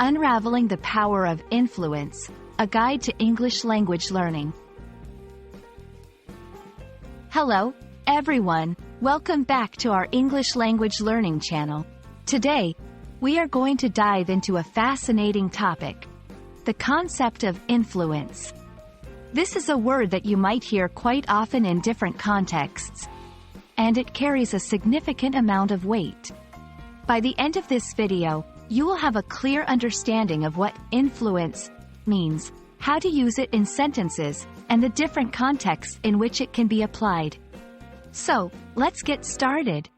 Unraveling the Power of Influence, a guide to English language learning. Hello, everyone. Welcome back to our English language learning channel. Today, we are going to dive into a fascinating topic: the concept of influence. This is a word that you might hear quite often in different contexts, and it carries a significant amount of weight. By the end of this video, you will have a clear understanding of what influence means, how to use it in sentences, and the different contexts in which it can be applied. So, let's get started.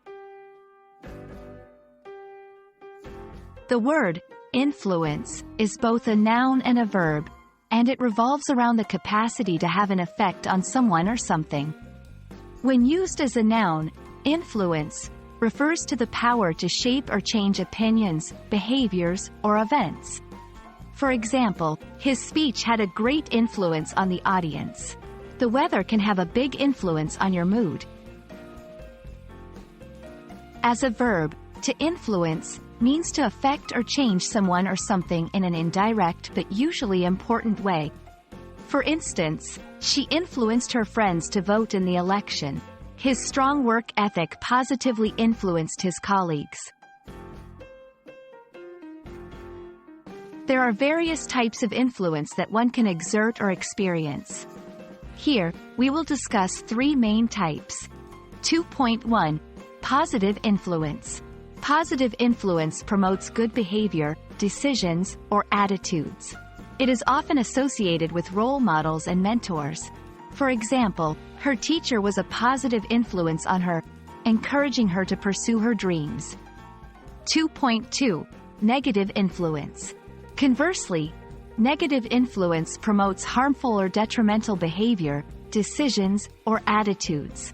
The word influence is both a noun and a verb, and it revolves around the capacity to have an effect on someone or something. When used as a noun, influence refers to the power to shape or change opinions, behaviors, or events. For example, his speech had a great influence on the audience. The weather can have a big influence on your mood. As a verb, to influence means to affect or change someone or something in an indirect but usually important way. For instance, she influenced her friends to vote in the election. His strong work ethic positively influenced his colleagues. There are various types of influence that one can exert or experience. Here, we will discuss three main types. 2.1. Positive influence. Positive influence promotes good behavior, decisions, or attitudes. It is often associated with role models and mentors. For example, her teacher was a positive influence on her, encouraging her to pursue her dreams. 2.2. Negative influence. Conversely, negative influence promotes harmful or detrimental behavior, decisions, or attitudes.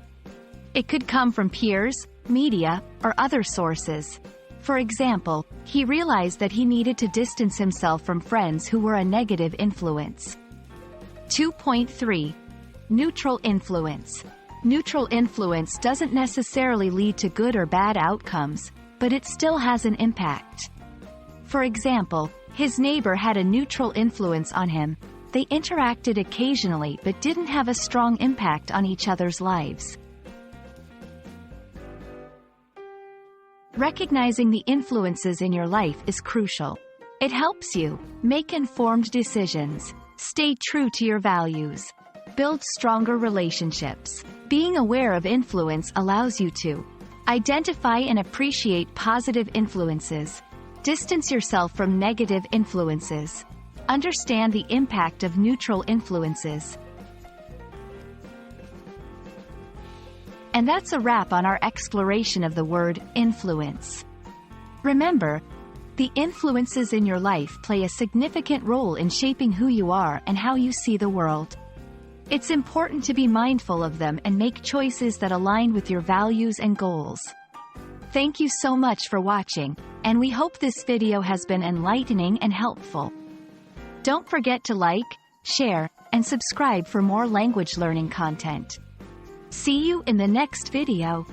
It could come from peers, media, or other sources. For example, he realized that he needed to distance himself from friends who were a negative influence. 2.3. Neutral influence. Neutral influence doesn't necessarily lead to good or bad outcomes, but it still has an impact. For example, his neighbor had a neutral influence on him. They interacted occasionally but didn't have a strong impact on each other's lives. Recognizing the influences in your life is crucial. It helps you make informed decisions, stay true to your values, build stronger relationships. Being aware of influence allows you to identify and appreciate positive influences, distance yourself from negative influences, understand the impact of neutral influences. And that's a wrap on our exploration of the word influence. Remember, the influences in your life play a significant role in shaping who you are and how you see the world. It's important to be mindful of them and make choices that align with your values and goals. Thank you so much for watching, and we hope this video has been enlightening and helpful. Don't forget to like, share, and subscribe for more language learning content. See you in the next video.